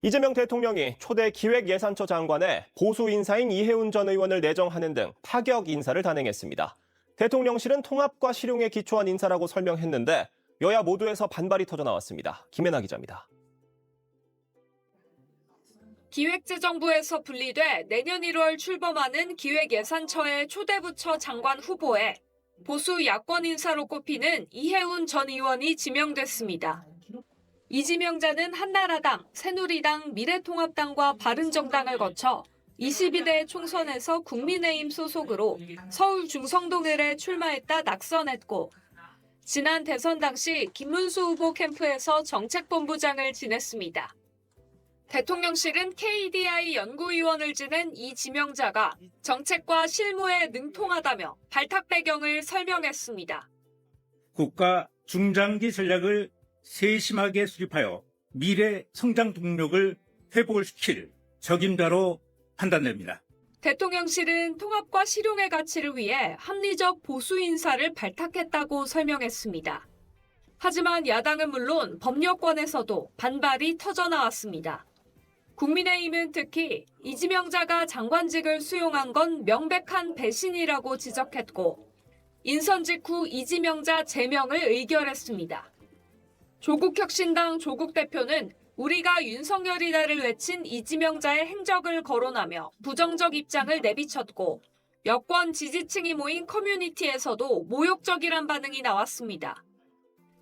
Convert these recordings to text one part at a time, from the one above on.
이재명 대통령이 초대 기획예산처 장관에 보수 인사인 이해운 전 의원을 내정하는 등 파격 인사를 단행했습니다. 대통령실은 통합과 실용에 기초한 인사라고 설명했는데 여야 모두에서 반발이 터져 나왔습니다. 김혜나 기자입니다. 기획재정부에서 분리돼 내년 1월 출범하는 기획예산처의 초대부처 장관 후보에 보수 야권 인사로 꼽히는 이해운 전 의원이 지명됐습니다. 이 지명자는 한나라당, 새누리당, 미래통합당과 바른정당을 거쳐 22대 총선에서 국민의힘 소속으로 서울 중성동을에 출마했다 낙선했고 지난 대선 당시 김문수 후보 캠프에서 정책본부장을 지냈습니다. 대통령실은 KDI 연구위원을 지낸 이 지명자가 정책과 실무에 능통하다며 발탁 배경을 설명했습니다. 국가 중장기 전략을 세심하게 수립하여 미래 성장 동력을 회복을 시킬 적임자로 판단됩니다. 대통령실은 통합과 실용의 가치를 위해 합리적 보수 인사를 발탁했다고 설명했습니다. 하지만 야당은 물론 법률권에서도 반발이 터져나왔습니다. 국민의힘은 특히 이 지명자가 장관직을 수용한 건 명백한 배신이라고 지적했고 인선 직후 이 지명자 제명을 의결했습니다. 조국혁신당 조국 대표는 우리가 윤석열이다를 외친 이 지명자의 행적을 거론하며 부정적 입장을 내비쳤고 여권 지지층이 모인 커뮤니티에서도 모욕적이란 반응이 나왔습니다.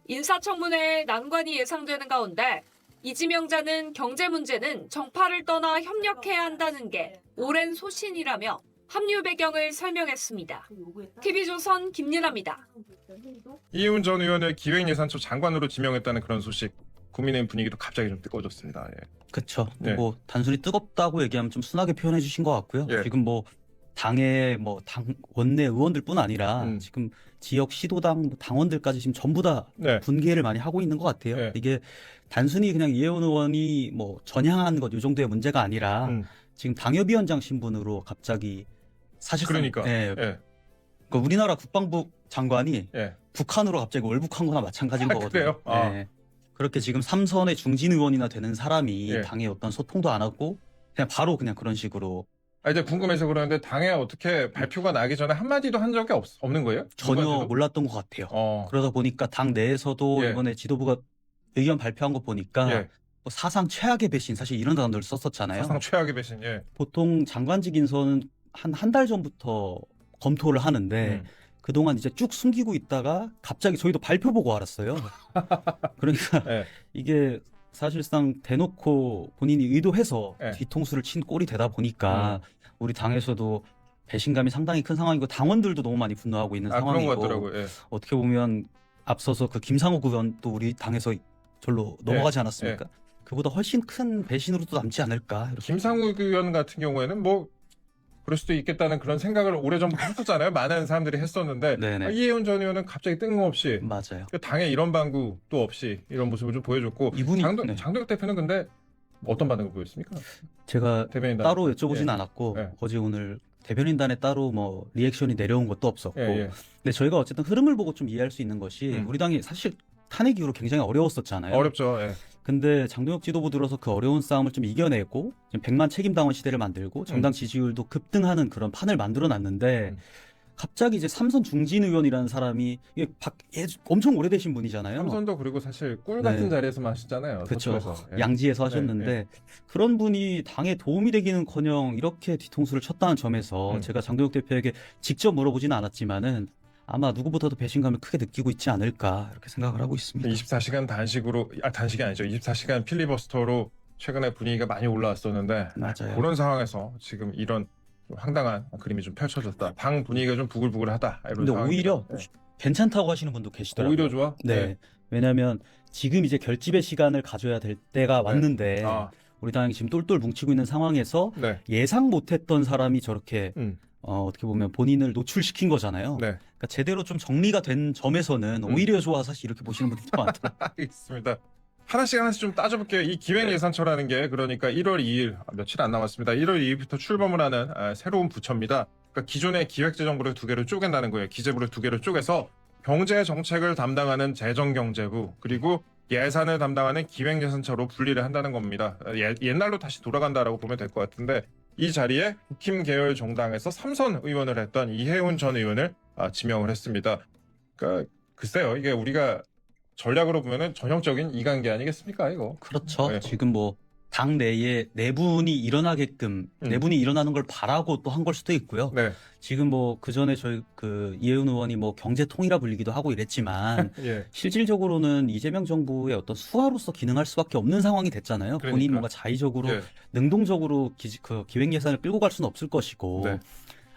인사청문회에 난관이 예상되는 가운데 이 지명자는 경제 문제는 정파를 떠나 협력해야 한다는 게 오랜 소신이라며 합류 배경을 설명했습니다. TV조선 김윤아입니다. 이해운 전 의원을 기획예산처 장관으로 지명했다는 그런 소식, 국민의힘 분위기도 갑자기 좀 뜨거워졌습니다. 예. 그렇죠. 네. 뭐 단순히 뜨겁다고 얘기하면 좀 순하게 표현해 주신 것 같고요. 예. 지금 뭐 당의 당 원내 의원들뿐 아니라 지금 지역 시도당 당원들까지 지금 전부 다 네. 분개를 많이 하고 있는 것 같아요. 네. 이게 단순히 그냥 이해운 의원이 뭐 전향한 것 이 정도의 문제가 아니라 지금 당협위원장 신분으로 갑자기 사실상 그러니까. 예, 예. 그 우리나라 국방부 장관이 예. 북한으로 갑자기 월북한 거나 마찬가지인 거거든요. 그래요? 아. 예. 그렇게 지금 삼선의 중진 의원이나 되는 사람이 예. 당에 어떤 소통도 안 하고 그냥 바로 그냥 그런 식으로 이제 궁금해서 그러는데 당에 어떻게 발표가 나기 전에 한마디도 한 적이 없는 거예요? 전혀 누구한테도? 몰랐던 것 같아요. 어. 그러다 보니까 당 내에서도 예. 이번에 지도부가 의견 발표한 거 보니까 예. 뭐 사상 최악의 배신 사실 이런 단어를 썼었잖아요. 사상 최악의 배신. 예. 보통 장관직 인선은 한 달 전부터 검토를 하는데 그동안 이제 쭉 숨기고 있다가 갑자기 저희도 발표 보고 알았어요. 그러니까 예. 이게 사실상 대놓고 본인이 의도해서 예. 뒤통수를 친 꼴이 되다 보니까 우리 당에서도 배신감이 상당히 큰 상황이고 당원들도 너무 많이 분노하고 있는 그런 상황이고 것 같더라고요. 예. 어떻게 보면 앞서서 그 김상욱 의원도 우리 당에서 절로 넘어가지 않았습니까? 그보다 훨씬 큰 배신으로도 남지 않을까. 이렇게. 김상욱 의원 같은 경우에는 뭐 그럴 수도 있겠다는 그런 생각을 오래전부터 했었잖아요. 많은 사람들이 했었는데 네네. 이해운 전 의원은 갑자기 뜬금없이 맞아요. 당에 이런 방구도 없이 이런 모습을 좀 보여줬고 이분이 네. 장동혁 대표는 근데 어떤 반응을 보였습니까? 제가 대변인단 따로 여쭤보진 예. 않았고 예. 어제 오늘 대변인단에 따로 뭐 리액션이 내려온 것도 없었고 예, 예. 근데 저희가 어쨌든 흐름을 보고 좀 이해할 수 있는 것이 우리 당이 사실 탄핵 이후로 굉장히 어려웠었잖아요. 어렵죠. 예. 근데 장동혁 지도부 들어서 그 어려운 싸움을 좀 이겨내고 지금 100만 책임당원 시대를 만들고 정당 지지율도 급등하는 그런 판을 만들어놨는데 갑자기 이제 삼선 중진 의원이라는 사람이 이게 엄청 오래되신 분이잖아요. 삼선도 그리고 사실 꿀 같은 네. 자리에서만 하시잖아요. 그렇죠. 서초에서. 예. 양지에서 하셨는데 그런 분이 당에 도움이 되기는커녕 이렇게 뒤통수를 쳤다는 점에서 제가 장동혁 대표에게 직접 물어보지는 않았지만은 아마 누구보다도 배신감을 크게 느끼고 있지 않을까 이렇게 생각을 하고 있습니다. 24시간 단식이 아니죠. 24시간 필리버스터로 최근에 분위기가 많이 올라왔었는데 맞아요. 그런 상황에서 지금 이런 황당한 그림이 좀 펼쳐졌다. 당 분위기가 좀 부글부글하다. 이런 근데 상황입니다. 오히려 예. 괜찮다고 하시는 분도 계시더라고요. 오히려 좋아? 네. 왜냐하면 지금 이제 결집의 시간을 가져야 될 때가 왔는데 아, 우리 당이 지금 똘똘 뭉치고 있는 상황에서 네. 예상 못했던 사람이 저렇게 어떻게 보면 본인을 노출시킨 거잖아요. 네. 그러니까 제대로 좀 정리가 된 점에서는 오히려 좋아 사실 이렇게 보시는 분들도 많더라고요. 알겠습니다. 하나씩 좀 따져볼게요. 이 기획예산처라는 게 그러니까 1월 2일, 며칠 안 남았습니다. 1월 2일부터 출범을 하는 새로운 부처입니다. 그러니까 기존의 기획재정부를 두 개로 쪼갠다는 거예요. 기재부를 두 개로 쪼개서 경제 정책을 담당하는 재정경제부, 그리고 예산을 담당하는 기획예산처로 분리를 한다는 겁니다. 옛날로 다시 돌아간다라고 보면 될 것 같은데 이 자리에 국힘 계열 정당에서 3선 의원을 했던 이해훈 전 의원을 지명을 했습니다. 그러니까 글쎄요, 이게 우리가 전략으로 보면은 전형적인 이관계 아니겠습니까, 이거? 그렇죠. 네. 지금 뭐 당 내에 내분이 일어나게끔 내분이 일어나는 걸 바라고 또 한 걸 수도 있고요. 네, 지금 뭐 그 전에 저희 그 이해훈 의원이 뭐 경제통이라 불리기도 하고 이랬지만 예, 실질적으로는 이재명 정부의 어떤 수하로서 기능할 수밖에 없는 상황이 됐잖아요. 본인이 그러니까. 뭔가 자의적으로 예, 능동적으로 기획 예산을 끌고 갈 수는 없을 것이고 네.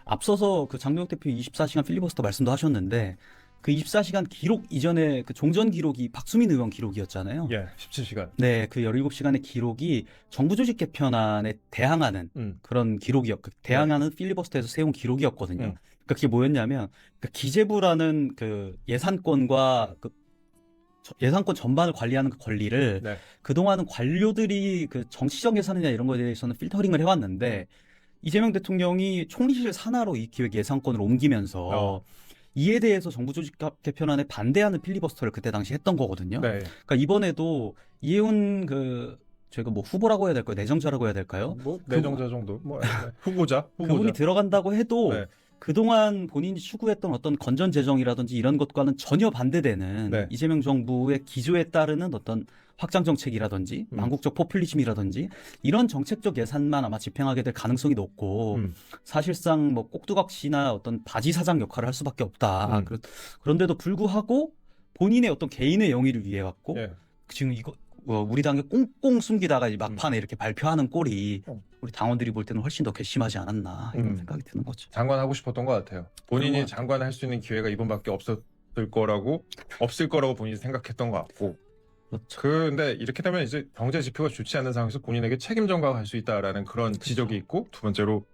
앞서서 그 장동혁 대표 24시간 필리버스터 말씀도 하셨는데 그 24시간 기록 이전에 그 종전 기록이 박수민 의원 기록이었잖아요. 예, 17시간. 네, 그 17시간의 기록이 정부 조직 개편안에 대항하는 그런 대항하는 필리버스터에서 세운 기록이었거든요. 그러니까 그게 뭐였냐면 그러니까 기재부라는 그 예산권과 그 예산권 전반을 관리하는 그 권리를 네. 그동안은 관료들이 그 정치적 예산이나 이런 거에 대해서는 필터링을 해왔는데 이재명 대통령이 총리실 산하로 이 기획 예산권을 옮기면서 이에 대해서 정부 조직 개편안에 반대하는 필리버스터를 그때 당시 했던 거거든요. 네. 그러니까 이번에도 이해훈 저희가 뭐 후보라고 해야 될까요? 내정자라고 해야 될까요? 뭐 내정자 정도, 뭐 후보자. 그분이 들어간다고 해도 네. 그동안 본인이 추구했던 어떤 건전 재정이라든지 이런 것과는 전혀 반대되는 네. 이재명 정부의 기조에 따르는 어떤 확장 정책이라든지 망국적 포퓰리즘이라든지 이런 정책적 예산만 아마 집행하게 될 가능성이 높고 사실상 뭐 꼭두각시나 어떤 바지 사장 역할을 할 수밖에 없다. 그런데도 불구하고 본인의 어떤 개인의 영위를 위해 갖고 예. 지금 이거 우리 당에 꽁꽁 숨기다가 이 막판에 이렇게 발표하는 꼴이 우리 당원들이 볼 때는 훨씬 더 괘씸하지 않았나 이런 생각이 드는 거죠. 장관 하고 싶었던 것 같아요. 본인이 장관 할 수 있는 기회가 이번밖에 없을 거라고 본인이 생각했던 것 같고. 그렇죠. 근데 이렇게 되면 이제 경제 지표가 좋지 않은 상황에서 본인에게 책임 전가가 할 수 있다라는 그런 지적이 있고, 두 번째로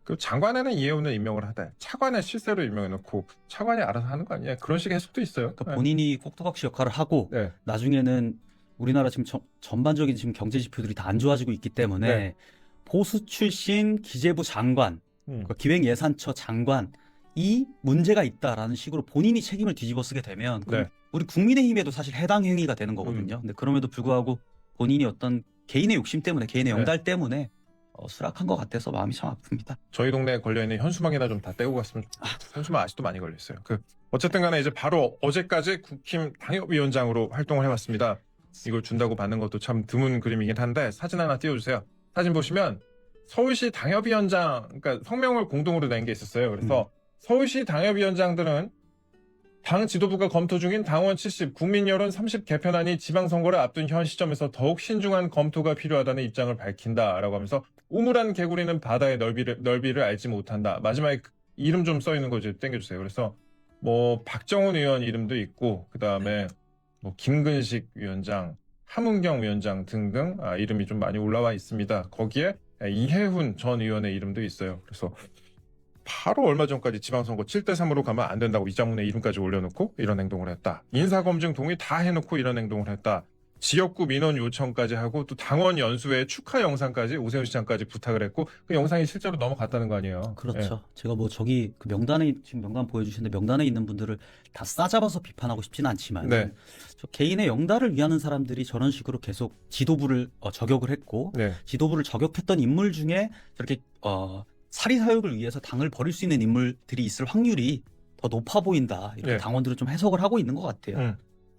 그 장관에는 이해훈을 임명을 하되 차관에 실세로 임명해놓고 차관이 알아서 하는 거 아니야? 그런 식의 해석도 있어요. 그러니까 본인이 꼭두각시 역할을 하고 네. 나중에는 우리나라 지금 전반적인 지금 경제 지표들이 다 안 좋아지고 있기 때문에 네. 보수 출신 기재부 장관, 기획예산처 장관 이 문제가 있다라는 식으로 본인이 책임을 뒤집어 쓰게 되면 그럼 네. 우리 국민의힘에도 사실 해당 행위가 되는 거거든요. 근데 그럼에도 불구하고 본인이 어떤 개인의 욕심 때문에 개인의 영달 때문에 수락한 것 같아서 마음이 참 아픕니다. 저희 동네에 걸려있는 현수막이나 좀 다 떼고 갔으면 현수막 아직도 많이 걸려있어요. 어쨌든 간에 이제 바로 어제까지 국힘 당협위원장으로 활동을 해왔습니다. 이걸 준다고 받는 것도 참 드문 그림이긴 한데 사진 하나 띄워주세요. 사진 보시면 서울시 당협위원장, 그러니까 성명을 공동으로 낸 게 있었어요. 그래서 서울시 당협위원장들은 당 지도부가 검토 중인 당원 70, 국민 여론 30 개편안이 지방선거를 앞둔 현 시점에서 더욱 신중한 검토가 필요하다는 입장을 밝힌다라고 하면서 우물안 개구리는 바다의 넓이를 알지 못한다. 마지막에 이름 좀 써 있는 거 좀 땡겨주세요. 그래서 뭐 박정훈 의원 이름도 있고 그 다음에 뭐 김근식 위원장, 함은경 위원장 등등 이름이 좀 많이 올라와 있습니다. 거기에 이해훈 전 의원의 이름도 있어요. 그래서 바로 얼마 전까지 지방선거 7대3으로 가면 안 된다고 이장문에 이름까지 올려놓고 이런 행동을 했다. 인사검증 동의 다 해놓고 이런 행동을 했다. 지역구 민원 요청까지 하고 또 당원 연수회 축하 영상까지 오세훈 시장까지 부탁을 했고 그 영상이 실제로 넘어갔다는 거 아니에요. 그렇죠. 제가 뭐 저기 그 명단에 지금 명단 보여주시는데 명단에 있는 분들을 다 싸잡아서 비판하고 싶지는 않지만 네. 저 개인의 영달을 위하는 사람들이 저런 식으로 계속 지도부를 저격을 했고 네. 지도부를 저격했던 인물 중에 저렇게 사리 사욕을 위해서 당을 버릴 수 있는 인물들이 있을 확률이 더 높아 보인다. 이렇게 네. 당원들은 좀 해석을 하고 있는 것 같아요.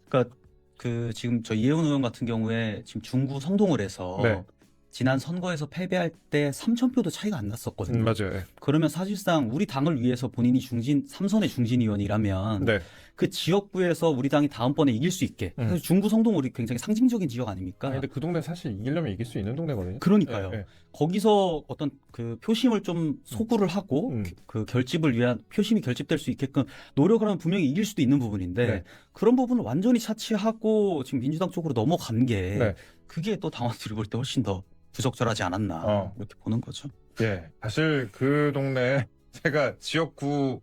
그러니까 그 지금 저 이해훈 의원 같은 경우에 지금 중구 성동을 해서 네. 지난 선거에서 패배할 때 3,000표도 차이가 안 났었거든요. 맞아요. 그러면 사실상 우리 당을 위해서 본인이 3선의 중진 의원이라면 네. 그 지역구에서 우리 당이 다음번에 이길 수 있게 사실 중구 성동울이 굉장히 상징적인 지역 아닙니까? 근데 그 동네 사실 이기려면 이길 수 있는 동네거든요. 그러니까요. 네. 거기서 어떤 그 표심을 좀 소구를 하고 그 결집을 위한 표심이 결집될 수 있게끔 노력을 하면 분명히 이길 수도 있는 부분인데 네. 그런 부분을 완전히 차치하고 지금 민주당 쪽으로 넘어간 게 네. 그게 또 당원들이 볼 때 훨씬 더 부적절하지 않았나 이렇게 보는 거죠. 예, 사실 그 동네 제가 지역구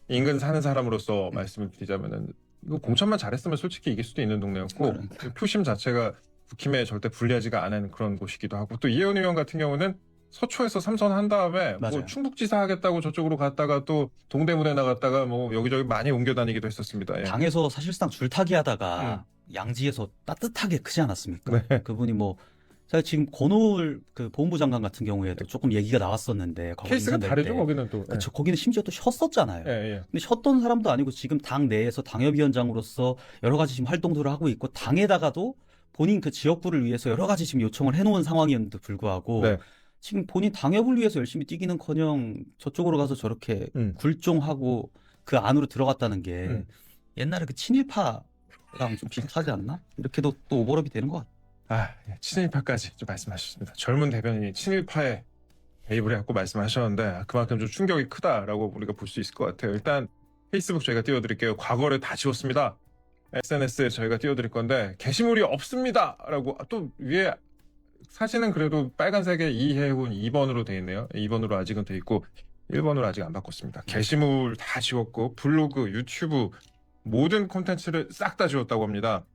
인근 사는 사람으로서 말씀을 드리자면은 이거 공천만 잘했으면 솔직히 이길 수도 있는 동네였고 그 표심 자체가 국힘에 절대 불리하지가 않은 그런 곳이기도 하고 또 이해훈 의원 같은 경우는 서초에서 3선 한 다음에 맞아요. 뭐 충북지사 하겠다고 저쪽으로 갔다가 또 동대문에 나갔다가 뭐 여기저기 많이 옮겨 다니기도 했었습니다. 예. 당에서 사실상 줄타기 하다가 양지에서 따뜻하게 크지 않았습니까? 네. 그분이 뭐 제가 지금 권오을 그 보훈부 장관 같은 경우에도 조금 얘기가 나왔었는데 과거 케이스가 인선될 다르죠 때. 거기는 또. 그렇죠. 거기는 심지어 또 쉬었었잖아요. 예, 예. 근데 쉬었던 사람도 아니고 지금 당 내에서 당협위원장으로서 여러 가지 지금 활동들을 하고 있고 당에다가도 본인 그 지역구를 위해서 여러 가지 지금 요청을 해놓은 상황이었는데도 불구하고 네. 지금 본인 당협을 위해서 열심히 뛰기는커녕 저쪽으로 가서 저렇게 굴종하고 그 안으로 들어갔다는 게 옛날에 그 친일파랑 좀 비슷하지 않나? 이렇게도 또 오버랩이 되는 것 같아요. 아, 예, 친일파까지 좀 말씀하셨습니다. 젊은 대변인이 친일파에 개입을 해갖고 말씀하셨는데 그만큼 좀 충격이 크다라고 우리가 볼 수 있을 것 같아요. 일단 페이스북 저희가 띄워드릴게요. 과거를 다 지웠습니다. SNS에 저희가 띄워드릴 건데 게시물이 없습니다라고 또 위에 사진은 그래도 빨간색에 이해훈 2번으로 돼 있네요. 2번으로 아직은 돼 있고 1번으로 아직 안 바꿨습니다. 게시물 다 지웠고 블로그, 유튜브 모든 콘텐츠를 싹 다 지웠다고 합니다.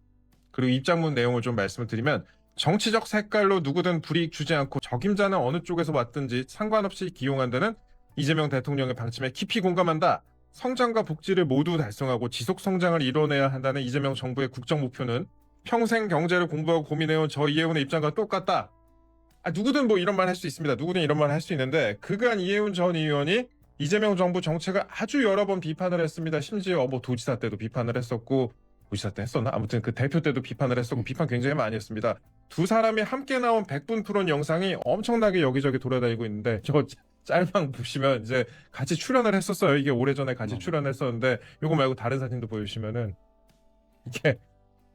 그리고 입장문 내용을 좀 말씀을 드리면 정치적 색깔로 누구든 불이익 주지 않고 적임자는 어느 쪽에서 왔든지 상관없이 기용한다는 이재명 대통령의 방침에 깊이 공감한다. 성장과 복지를 모두 달성하고 지속 성장을 이뤄내야 한다는 이재명 정부의 국정 목표는 평생 경제를 공부하고 고민해온 저 이해훈의 입장과 똑같다. 누구든 뭐 이런 말 할 수 있습니다. 누구든 이런 말 할 수 있는데 그간 이해훈 전 의원이 이재명 정부 정책을 아주 여러 번 비판을 했습니다. 심지어 뭐 도지사 때도 비판을 했었고 도지사 때 했었나? 아무튼 그 대표 때도 비판을 했었고 비판 굉장히 많이 했습니다. 두 사람이 함께 나온 100분 토론 영상이 엄청나게 여기저기 돌아다니고 있는데 저 짤방 보시면 이제 같이 출연을 했었어요. 이게 오래전에 같이 출연했었는데 요거 말고 다른 사진도 보여주시면은 이게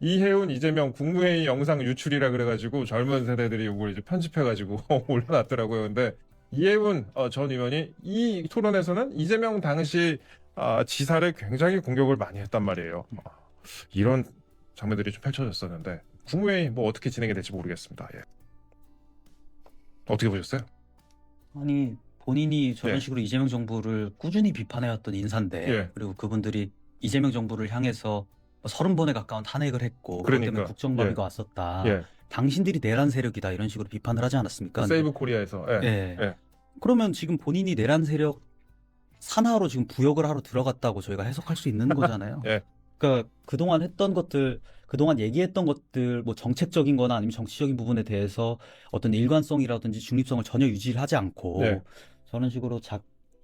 이해훈 이재명 국무회의 영상 유출이라 그래가지고 젊은 세대들이 이걸 이제 편집해가지고 올려놨더라고요. 근데 이해훈 전 의원이 이 토론에서는 이재명 당시 지사를 굉장히 공격을 많이 했단 말이에요. 이런 장면들이 좀 펼쳐졌었는데 국무회의 뭐 어떻게 진행이 될지 모르겠습니다. 예. 어떻게 보셨어요? 아니 본인이 저런 예. 식으로 이재명 정부를 꾸준히 비판해왔던 인사인데 예. 그리고 그분들이 이재명 정부를 향해서 30번에 가까운 탄핵을 했고 그것 그러니까. 때문에 국정마비가 예. 왔었다. 예. 당신들이 내란 세력이다 이런 식으로 비판을 하지 않았습니까? 세이브 코리아에서. 예. 예. 예. 그러면 지금 본인이 내란 세력 산하로 지금 부역을 하러 들어갔다고 저희가 해석할 수 있는 거잖아요. 예. 그러니까 그동안 했던 것들, 그동안 얘기했던 것들, 뭐 정책적인 거나 아니면 정치적인 부분에 대해서 어떤 일관성이라든지 중립성을 전혀 유지를 하지 않고 네. 저런 식으로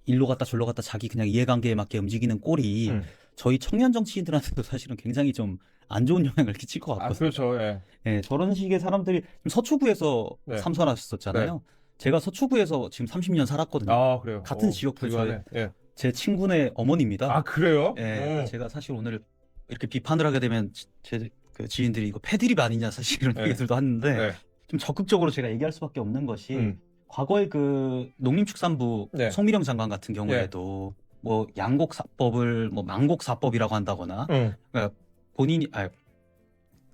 일로 갔다 절로 갔다 자기 그냥 이해관계에 맞게 움직이는 꼴이 저희 청년 정치인들한테도 사실은 굉장히 좀 안 좋은 영향을 끼칠 것 같거든요. 그렇죠. 예. 예, 저런 식의 사람들이 지금 서초구에서 네. 삼선하셨었잖아요. 제가 서초구에서 지금 30년 살았거든요. 그래요. 같은 지역구에서 그러네. 예. 제 친구네 어머니입니다. 그래요? 예, 제가 사실 오늘 이렇게 비판을 하게 되면 제 그 지인들이 이거 패드립 아니냐 사실 이런 네. 얘기들도 하는데 네. 좀 적극적으로 제가 얘기할 수밖에 없는 것이 과거에 그 농림축산부 네. 송미령 장관 같은 경우에도 뭐 양곡사법을 뭐 망곡사법이라고 한다거나 그러니까 본인이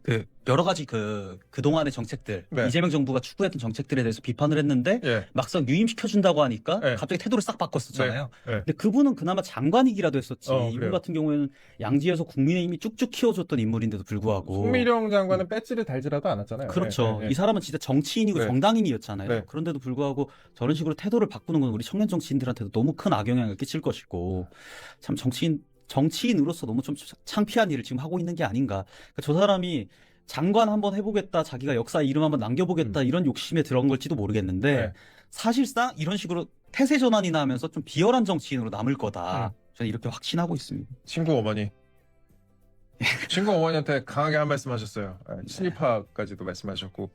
그 여러 가지 그동안의 정책들 네. 이재명 정부가 추구했던 정책들에 대해서 비판을 했는데 예. 막상 유임시켜준다고 하니까 네. 갑자기 태도를 싹 바꿨었잖아요. 네. 근데 그분은 그나마 장관이기라도 했었지. 이분 그래요. 같은 경우에는 양지에서 국민의힘이 쭉쭉 키워줬던 인물인데도 불구하고. 송미령 장관은 배지를 달지라도 않았잖아요. 그렇죠. 예, 예. 이 사람은 진짜 정치인이고 네. 정당인이었잖아요. 네. 그런데도 불구하고 저런 식으로 태도를 바꾸는 건 우리 청년 정치인들한테도 너무 큰 악영향을 끼칠 것이고 참 정치인으로서 너무 좀 창피한 일을 지금 하고 있는 게 아닌가. 그러니까 저 사람이 장관 한번 해보겠다, 자기가 역사에 이름 한번 남겨보겠다 이런 욕심에 들어간 걸지도 모르겠는데 네. 사실상 이런 식으로 태세 전환이나 하면서 좀 비열한 정치인으로 남을 거다. 저는 이렇게 확신하고 있습니다. 친구 어머니. 친구 어머니한테 강하게 한 말씀 하셨어요. 친일파까지도 말씀하셨고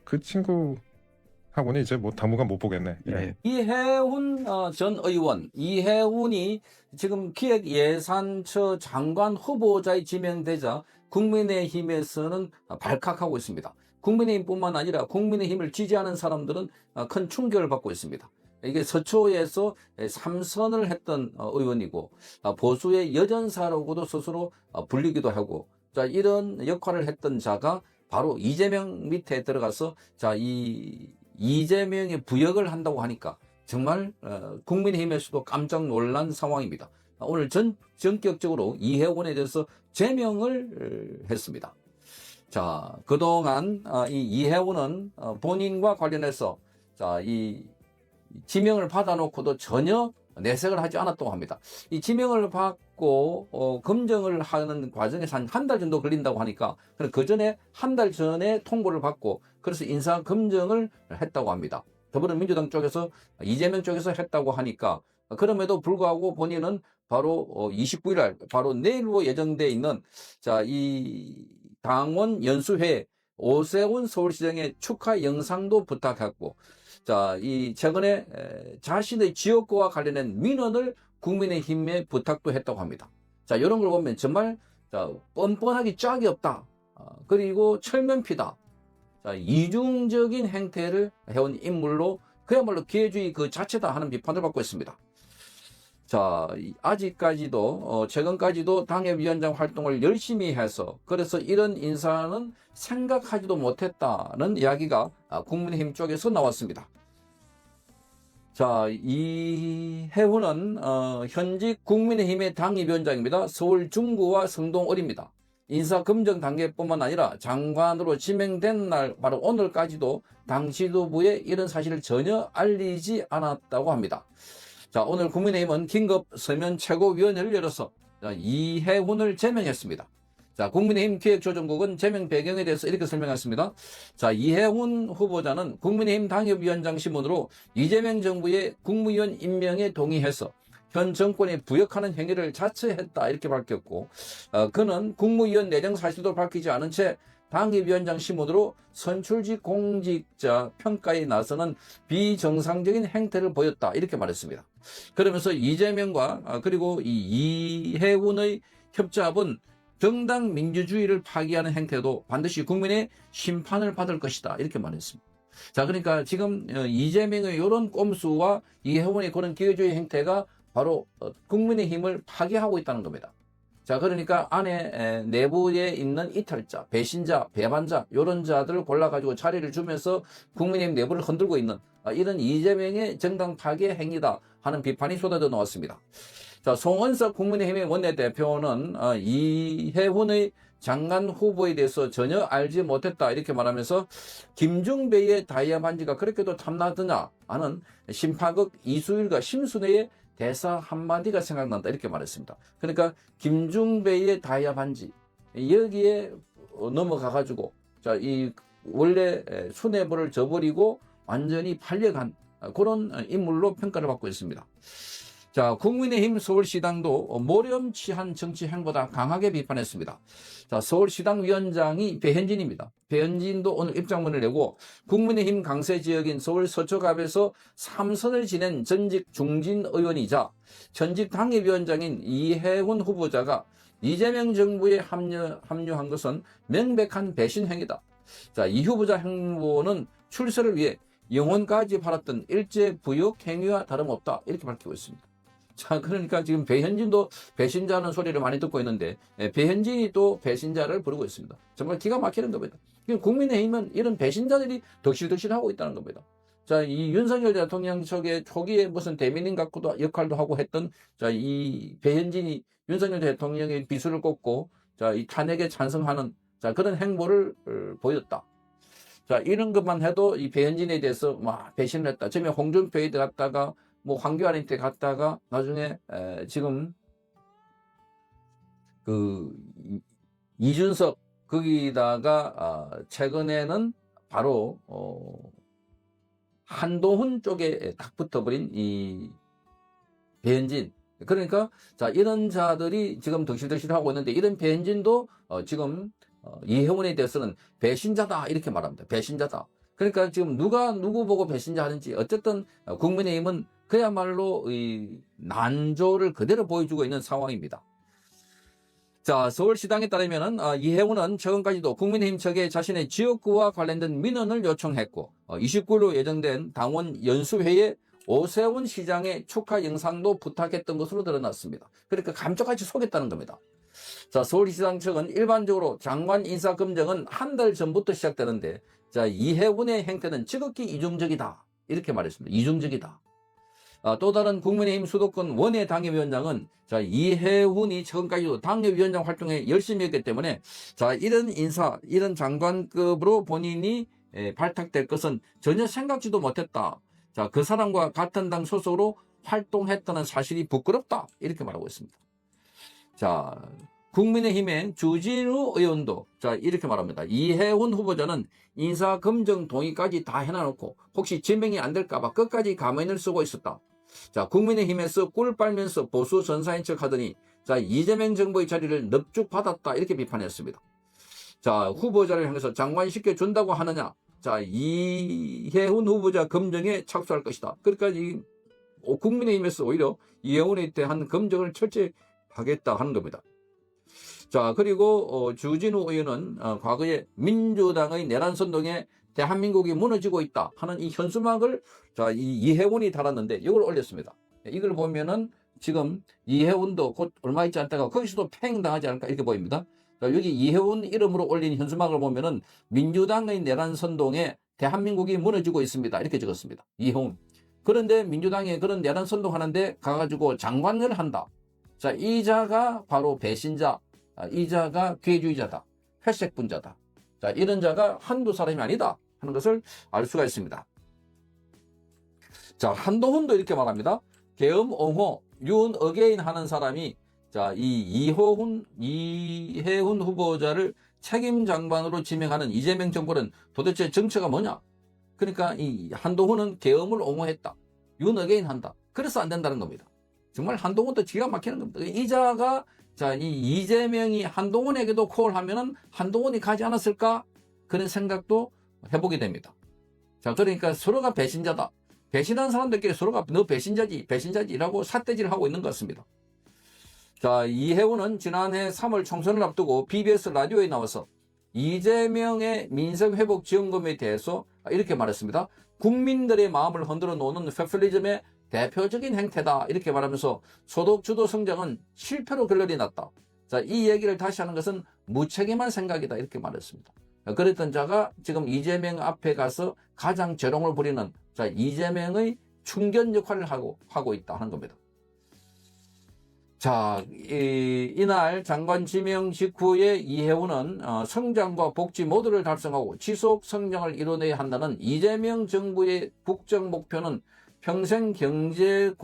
그 친구하고는 이제 뭐 당분간 못 보겠네. 예. 이해훈 전 의원, 이해훈이 지금 기획예산처 장관 후보자에 지명되자 국민의힘에서는 발칵하고 있습니다. 국민의힘뿐만 아니라 국민의힘을 지지하는 사람들은 큰 충격을 받고 있습니다. 이게 서초에서 3선을 했던 의원이고 보수의 여전사라고도 스스로 불리기도 하고 자 이런 역할을 했던 자가 바로 이재명 밑에 들어가서 자 이재명의 부역을 한다고 하니까 정말 국민의힘에서도 깜짝 놀란 상황입니다. 오늘 전격적으로 이해훈에 대해서 제명을 했습니다. 자, 그동안 이 이해훈은 본인과 관련해서 자, 이 지명을 받아놓고도 전혀 내색을 하지 않았다고 합니다. 이 지명을 받고 검증을 하는 과정에서 한 달 정도 걸린다고 하니까 그 전에 한 달 전에 통보를 받고 그래서 인사 검증을 했다고 합니다. 더불어민주당 쪽에서 이재명 쪽에서 했다고 하니까 그럼에도 불구하고 본인은 바로 29일 날 바로 내일로 예정돼 있는 이 당원 연수회 오세훈 서울시장의 축하 영상도 부탁했고 이 최근에 자신의 지역구와 관련된 민원을 국민의힘에 부탁도 했다고 합니다. 이런 걸 보면 정말 뻔뻔하기 짝이 없다. 그리고 철면피다. 이중적인 행태를 해온 인물로 그야말로 기회주의 그 자체다 하는 비판을 받고 있습니다. 아직까지도 최근까지도 당협위원장 활동을 열심히 해서 그래서 이런 인사는 생각하지도 못했다는 이야기가 국민의힘 쪽에서 나왔습니다. 이해훈은 현직 국민의힘의 당협위원장입니다. 서울 중구와 성동을입니다. 인사검증 단계뿐만 아니라 장관으로 지명된 날 바로 오늘까지도 당 지도부에 이런 사실을 전혀 알리지 않았다고 합니다. 오늘 국민의힘은 긴급 서면 최고위원회를 열어서 이해훈을 제명했습니다. 국민의힘 기획조정국은 제명 배경에 대해서 이렇게 설명했습니다. 이해훈 후보자는 국민의힘 당협위원장 신문으로 이재명 정부의 국무위원 임명에 동의해서 현 정권에 부역하는 행위를 자처했다 이렇게 밝혔고 그는 국무위원 내정 사실도 밝히지 않은 채 당협위원장 신문으로 선출직 공직자 평가에 나서는 비정상적인 행태를 보였다 이렇게 말했습니다. 그러면서 이재명과 그리고 이해훈의 협잡은 정당 민주주의를 파기하는 행태도 반드시 국민의 심판을 받을 것이다 이렇게 말했습니다. 그러니까 지금 이재명의 이런 꼼수와 이해훈의 그런 기회주의 행태가 바로 국민의힘을 파괴하고 있다는 겁니다. 그러니까 안에 내부에 있는 이탈자, 배신자, 배반자 이런 자들을 골라가지고 자리를 주면서 국민의힘 내부를 흔들고 있는 이런 이재명의 정당 파괴 행위다 하는 비판이 쏟아져 나왔습니다. 송원석 국민의힘의 원내대표는 이해훈의 장관 후보에 대해서 전혀 알지 못했다 이렇게 말하면서 김중배의 다이아 반지가 그렇게도 탐나더냐 하는 심파극 이수일과 심순애의 대사 한마디가 생각난다 이렇게 말했습니다. 그러니까 김중배의 다이아 반지 여기에 넘어가가지고 이 원래 수뇌부를 저버리고 완전히 팔려간 그런 인물로 평가를 받고 있습니다. 국민의힘 서울시당도 모렴치한 정치 행보다 강하게 비판했습니다. 서울시당 위원장이 배현진입니다. 배현진도 오늘 입장문을 내고 국민의힘 강세 지역인 서울 서초갑에서 3선을 지낸 전직 중진 의원이자 전직 당협위원장인 이해훈 후보자가 이재명 정부에 합류한 것은 명백한 배신 행위다. 이 후보자 행보는 출세를 위해 영혼까지 팔았던 일제 부역 행위와 다름없다 이렇게 밝히고 있습니다. 그러니까 지금 배현진도 배신자는 소리를 많이 듣고 있는데 배현진이 또 배신자를 부르고 있습니다. 정말 기가 막히는 겁니다. 국민의힘은 이런 배신자들이 덕실덕실하고 있다는 겁니다. 이 윤석열 대통령 초기에 무슨 대민인 같고도 역할도 하고 했던 이 배현진이 윤석열 대통령의 비수를 꽂고 이 탄핵에 찬성하는 그런 행보를 보였다. 이런 것만 해도 이 배현진에 대해서 막 배신을 했다. 처음에 홍준표에 갔다가 황교안한테 갔다가 나중에 지금 이준석 거기다가 최근에는 바로 한동훈 쪽에 딱 붙어버린 이 배현진. 그러니까 이런 자들이 지금 덕실덕실하고 있는데 이런 배현진도 지금 이해훈에 대해서는 배신자다 이렇게 말합니다. 배신자다. 그러니까 지금 누가 누구 보고 배신자 하는지 어쨌든 국민의힘은 그야말로 이 난조를 그대로 보여주고 있는 상황입니다. 서울시당에 따르면 이해훈은 최근까지도 국민의힘 측에 자신의 지역구와 관련된 민원을 요청했고 29일로 예정된 당원 연수회에 오세훈 시장의 축하 영상도 부탁했던 것으로 드러났습니다. 그러니까 감쪽같이 속였다는 겁니다. 서울시장 측은 일반적으로 장관 인사 검증은 한 달 전부터 시작되는데 이해훈의 행태는 지극히 이중적이다 이렇게 말했습니다. 이중적이다. 또 다른 국민의힘 수도권 원외 당협위원장은 이해훈이 최근까지도 당협위원장 활동에 열심히 했기 때문에 이런 인사, 이런 장관급으로 본인이 발탁될 것은 전혀 생각지도 못했다. 그 사람과 같은 당 소속으로 활동했다는 사실이 부끄럽다. 이렇게 말하고 있습니다. 자, 국민의힘의 주진우 의원도 자 이렇게 말합니다. 이해훈 후보자는 인사검증 동의까지 다 해놔놓고 혹시 지명이 안 될까봐 끝까지 가면을 쓰고 있었다. 자, 국민의힘에서 꿀 빨면서 보수 전사인 척 하더니 자 이재명 정부의 자리를 넙죽 받았다 이렇게 비판했습니다. 자, 후보자를 향해서 장관시켜 준다고 하느냐? 자, 이해훈 후보자 검증에 착수할 것이다. 그러니까 국민의힘에서 오히려 이해훈에 대한 검증을 철저히 하겠다 하는 겁니다. 자, 그리고 주진우 의원은 과거에 민주당의 내란 선동에 대한민국이 무너지고 있다 하는 이 현수막을 자, 이해훈이 달았는데 이걸 올렸습니다. 이걸 보면은 지금 이해훈도 곧 얼마 있지 않다가 거기서도 팽당하지 않을까 이렇게 보입니다. 자, 여기 이해훈 이름으로 올린 현수막을 보면은 민주당의 내란 선동에 대한민국이 무너지고 있습니다. 이렇게 적었습니다. 이해훈. 그런데 민주당이 그런 내란 선동하는데 가가지고 장관을 한다. 자, 이자가 바로 배신자, 이자가 괴주의자다, 회색분자다. 자, 이런 자가 한두 사람이 아니다 하는 것을 알 수가 있습니다. 자, 한동훈도 이렇게 말합니다. 계엄 옹호, 윤 어게인 하는 사람이 자, 이해훈 후보자를 책임 장관으로 지명하는 이재명 정부는 도대체 정체가 뭐냐? 그러니까 이 한동훈은 계엄을 옹호했다. 윤 어게인 한다. 그래서 안 된다는 겁니다. 정말 한동훈도 기가 막히는 겁니다. 이자가 자, 이 이재명이 한동훈에게도 콜하면은 한동훈이 가지 않았을까? 그런 생각도 해보게 됩니다. 자, 그러니까 서로가 배신자다. 배신한 사람들끼리 서로가 너 배신자지라고 삿대질을 하고 있는 것 같습니다. 자, 이해훈은 지난해 3월 총선을 앞두고 BBS 라디오에 나와서 이재명의 민생회복지원금에 대해서 이렇게 말했습니다. 국민들의 마음을 흔들어 놓는 페플리즘의 대표적인 행태다 이렇게 말하면서 소득주도 성장은 실패로 결론이 났다. 자, 이 얘기를 다시 하는 것은 무책임한 생각이다 이렇게 말했습니다. 그랬던 자가 지금 이재명 앞에 가서 가장 재롱을 부리는 자 이재명의 충견 역할을 하고 있다 하는 겁니다. 자, 이날 장관 지명 직후에 이해훈은 성장과 복지 모두를 달성하고 지속 성장을 이뤄내야 한다는 이재명 정부의 국정 목표는 평생 경제를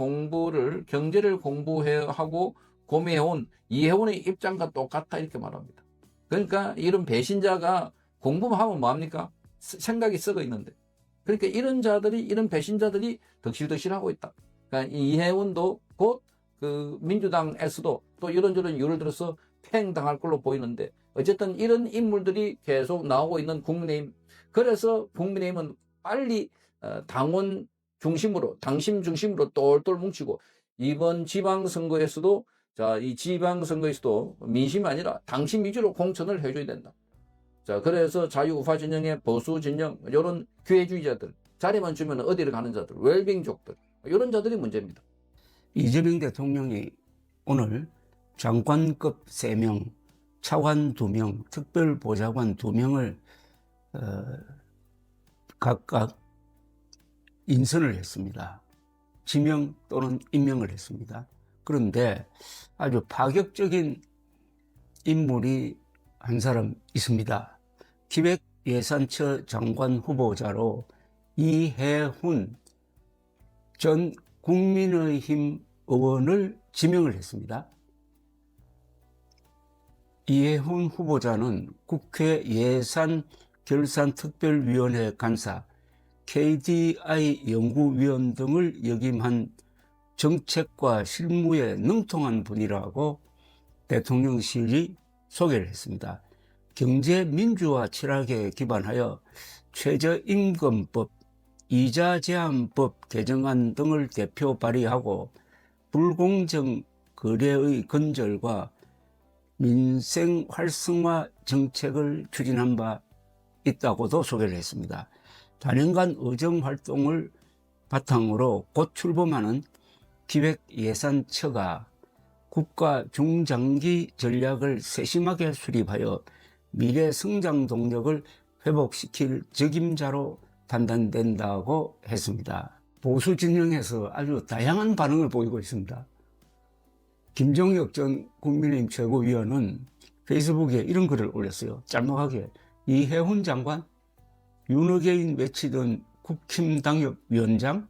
공부하고 고민해온 이해훈의 입장과 똑같다 이렇게 말합니다. 그러니까 이런 배신자가 공부만 하면 뭐합니까? 생각이 썩어 있는데. 그러니까 이런 배신자들이 덕실덕실하고 있다. 그러니까 이해훈도 곧 그 민주당에서도 또 이런저런 이유를 들어서 팽당할 걸로 보이는데 어쨌든 이런 인물들이 계속 나오고 있는 국민의힘. 그래서 국민의힘은 빨리 당심 중심으로 똘똘 뭉치고 이번 지방선거에서도 자, 이 지방선거에서도 민심이 아니라 당심 위주로 공천을 해줘야 된다. 자, 그래서 자유우파 진영의 보수 진영, 이런 기회주의자들, 자리만 주면 어디를 가는 자들, 웰빙족들, 이런 자들이 문제입니다. 이재명 대통령이 오늘 장관급 3명, 차관 2명, 특별보좌관 2명을 각각 인선을 했습니다. 지명 또는 임명을 했습니다. 그런데 아주 파격적인 인물이 한 사람 있습니다. 기획예산처 장관 후보자로 이해훈 전 국민의힘 의원을 지명을 했습니다. 이해훈 후보자는 국회 예산결산특별위원회 간사, KDI 연구위원 등을 역임한 정책과 실무에 능통한 분이라고 대통령실이 소개를 했습니다. 경제민주화 철학에 기반하여 최저임금법, 이자제한법 개정안 등을 대표 발의하고 불공정 거래의 근절과 민생 활성화 정책을 추진한 바 있다고도 소개를 했습니다. 단연간 의정활동을 바탕으로 곧 출범하는 기획예산처가 국가 중장기 전략을 세심하게 수립하여 미래 성장 동력을 회복시킬 적임자로 판단된다고 했습니다. 보수 진영에서 아주 다양한 반응을 보이고 있습니다. 김종혁 전 국민의힘 최고위원은 페이스북에 이런 글을 올렸어요. 짤막하게 이해훈 장관, 윤어게인 외치던 국힘당협위원장,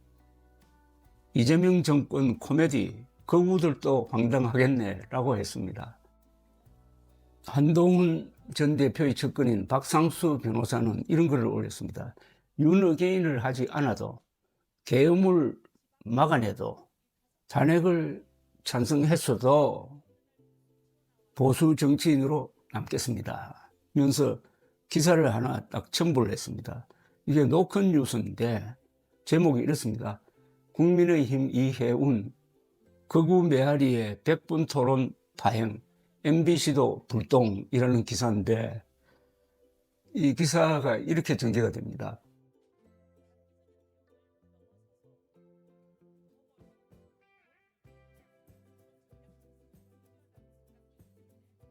이재명 정권 코미디 거구들도 황당하겠네라고 했습니다. 한동훈 전 대표의 측근인 박상수 변호사는 이런 글을 올렸습니다. 윤어게인을 하지 않아도 계엄을 막아내도 탄핵을 찬성했어도 보수 정치인으로 남겠습니다. 면서 기사를 하나 딱 첨부를 했습니다. 이게 노컷 뉴스인데 제목이 이렇습니다. 국민의힘 이해운 거구 메아리의 100분 토론 파행 MBC도 불똥이라는 기사인데 이 기사가 이렇게 전개가 됩니다.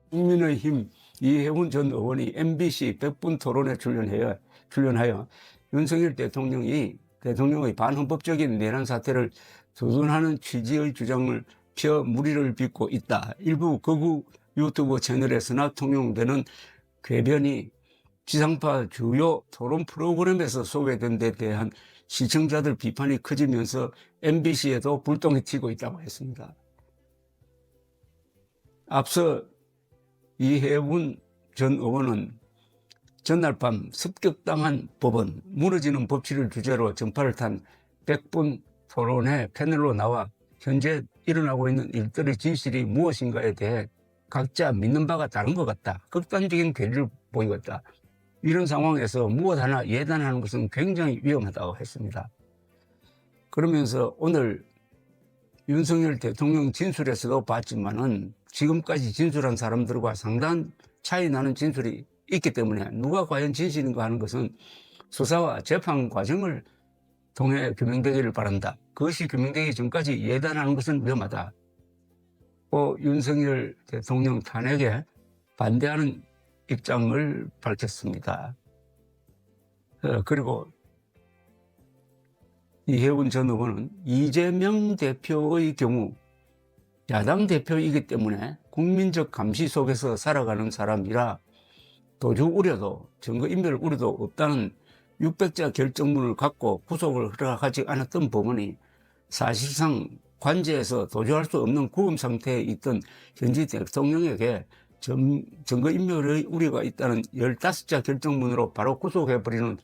국민의힘 이해운 전 의원이 MBC 100분 토론에 출연하여 윤석열 대통령의 반헌법적인 내란 사태를 조준하는 취지의 주장을 펴 무리를 빚고 있다. 일부 거구 유튜브 채널에서나 통용되는 궤변이 지상파 주요 토론 프로그램에서 소개된 데 대한 시청자들 비판이 커지면서 MBC에도 불똥이 튀고 있다고 했습니다. 앞서 이해운 전 의원은 전날 밤 습격당한 법원, 무너지는 법치를 주제로 전파를 탄 100분 토론회 패널로 나와 현재 일어나고 있는 일들의 진실이 무엇인가에 대해 각자 믿는 바가 다른 것 같다. 극단적인 괴리를 보이고 있다. 이런 상황에서 무엇 하나 예단하는 것은 굉장히 위험하다고 했습니다. 그러면서 오늘 윤석열 대통령 진술에서도 봤지만은 지금까지 진술한 사람들과 상당한 차이 나는 진술이 있기 때문에 누가 과연 진실인가 하는 것은 수사와 재판 과정을 통해 규명되기를 바란다. 그것이 규명되기 전까지 예단하는 것은 위험하다. 윤석열 대통령 탄핵에 반대하는 입장을 밝혔습니다. 그리고 이해운 전 의원은 이재명 대표의 경우 야당 대표이기 때문에 국민적 감시 속에서 살아가는 사람이라 도주 우려도 증거인멸 우려도 없다는 600자 결정문을 갖고 구속을 허락하지 않았던 법원이 사실상 관제에서 도주할 수 없는 구금 상태에 있던 현지 대통령에게 증거인멸의 우려가 있다는 15자 결정문으로 바로 구속해버리는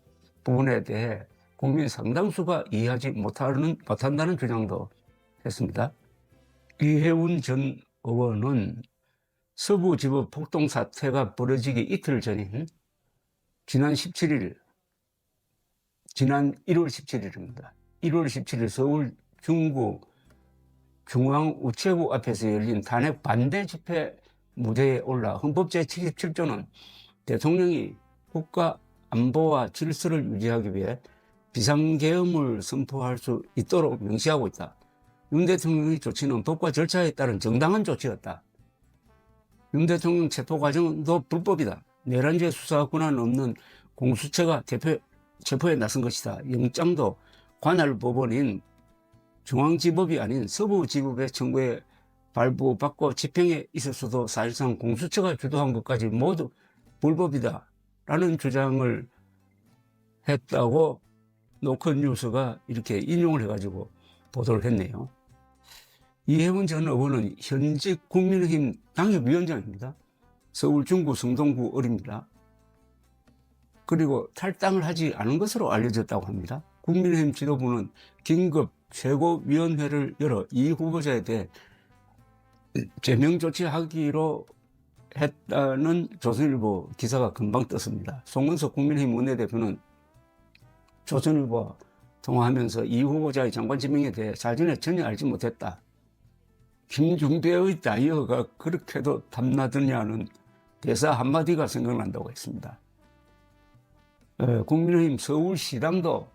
부분에 대해 국민 상당수가 이해하지 못한다는 주장도 했습니다. 이해운 전 의원은 서부지법 폭동 사태가 벌어지기 이틀 전인 지난 1월 17일입니다. 1월 17일 서울 중구 중앙우체부 앞에서 열린 탄핵 반대 집회 무대에 올라 헌법 제77조는 대통령이 국가 안보와 질서를 유지하기 위해 비상계엄을 선포할 수 있도록 명시하고 있다. 윤 대통령의 조치는 법과 절차에 따른 정당한 조치였다. 윤 대통령 체포 과정도 불법이다. 내란죄 수사 권한 없는 공수처가 체포에 나선 것이다. 영장도 관할 법원인 중앙지법이 아닌 서부지법의 청구에 발부받고 집행에 있어서도 사실상 공수처가 주도한 것까지 모두 불법이다. 라는 주장을 했다고 노컷 뉴스가 이렇게 인용을 해가지고 보도를 했네요. 이해운 전 의원은 현직 국민의힘 당협위원장입니다. 서울 중구 성동구 을입니다. 그리고 탈당을 하지 않은 것으로 알려졌다고 합니다. 국민의힘 지도부는 긴급 최고위원회를 열어 이 후보자에 대해 제명 조치하기로 했다는 조선일보 기사가 금방 떴습니다. 송은석 국민의힘 원내대표는 조선일보와 통화하면서 이 후보자의 장관 지명에 대해 사전에 전혀 알지 못했다. 김중배의 다이어가 그렇게도 탐나더냐는 대사 한마디가 생각난다고 했습니다. 국민의힘 서울시당도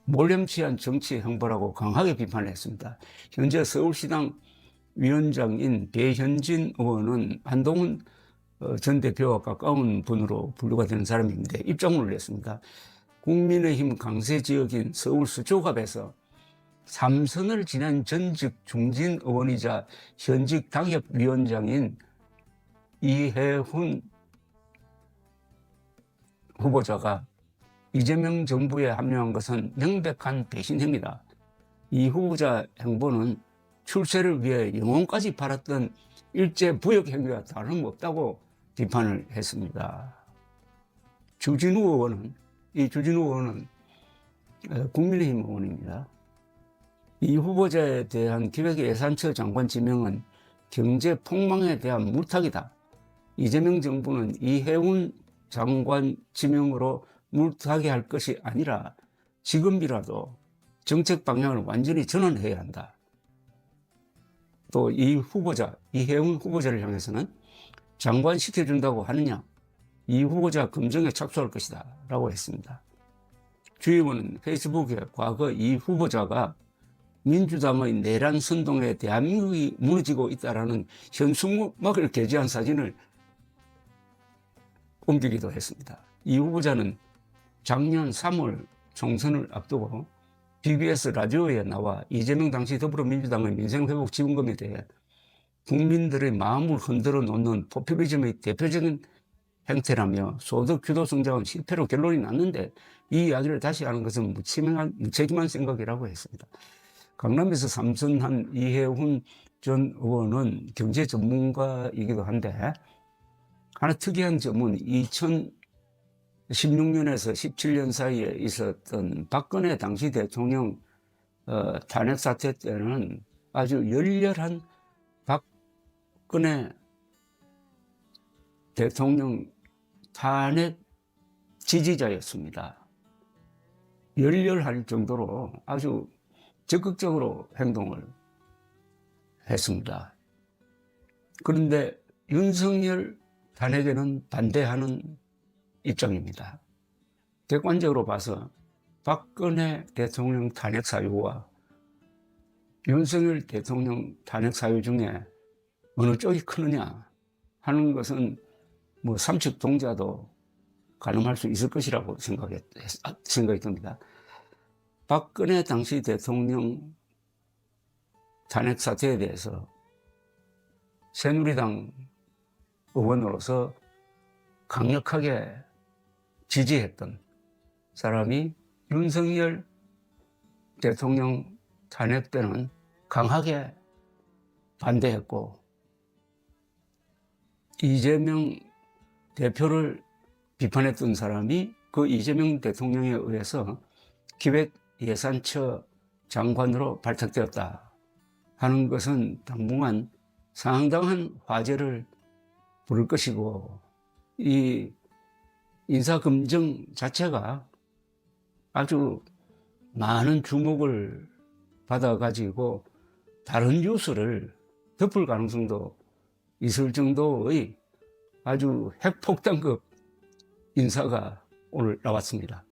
몰염치한 정치 행보라고 강하게 비판을 했습니다. 현재 서울시당 위원장인 배현진 의원은 한동훈 전 대표와 가까운 분으로 분류가 되는 사람인데 입장문을 냈습니다. 국민의힘 강세 지역인 서울 수초갑에서 3선을 지낸 전직 중진 의원이자 현직 당협위원장인 이해훈 후보자가 이재명 정부에 합류한 것은 명백한 배신 행위다. 이 후보자 행보는 출세를 위해 영혼까지 팔았던 일제 부역 행위와 다름없다고 비판을 했습니다. 주진우 의원은 국민의힘 의원입니다. 이 후보자에 대한 기획예산처 장관 지명은 경제 폭망에 대한 물타기다. 이재명 정부는 이해운 장관 지명으로 물타기할 것이 아니라 지금이라도 정책 방향을 완전히 전환해야 한다. 또 이 후보자, 이해운 후보자를 향해서는 장관 시켜준다고 하느냐? 이 후보자 검증에 착수할 것이다. 라고 했습니다. 주 의원은 페이스북에 과거 이 후보자가 민주당의 내란 선동에 대한민국이 무너지고 있다라는 현수막을 게재한 사진을 옮기기도 했습니다. 이 후보자는 작년 3월 총선을 앞두고 BBS 라디오에 나와 이재명 당시 더불어민주당의 민생회복 지원금에 대해 국민들의 마음을 흔들어 놓는 포퓰리즘의 대표적인 행태라며 소득 규도 성장은 실패로 결론이 났는데 이 이야기를 다시 하는 것은 무책임한 생각이라고 했습니다. 강남에서 삼선한 이해훈 전 의원은 경제 전문가이기도 한데 하나 특이한 점은 2016년에서 17년 사이에 있었던 박근혜 당시 대통령 탄핵 사태 때는 아주 열렬한 박근혜 대통령 탄핵 지지자였습니다. 열렬할 정도로 아주 적극적으로 행동을 했습니다. 그런데 윤석열 탄핵에는 반대하는 입장입니다. 객관적으로 봐서 박근혜 대통령 탄핵 사유와 윤석열 대통령 탄핵 사유 중에 어느 쪽이 크느냐 하는 것은 뭐 삼척 동자도 가늠할 수 있을 것이라고 생각이 듭니다. 박근혜 당시 대통령 탄핵 사태에 대해서 새누리당 의원으로서 강력하게 지지했던 사람이 윤석열 대통령 탄핵 때는 강하게 반대했고 이재명 대표를 비판했던 사람이 그 이재명 대통령에 의해서 기획예산처 장관으로 발탁되었다 하는 것은 당분간 상당한 화제를 부를 것이고 이 인사검증 자체가 아주 많은 주목을 받아가지고 다른 뉴스를 덮을 가능성도 있을 정도의 아주 핵폭탄급 인사가 오늘 나왔습니다.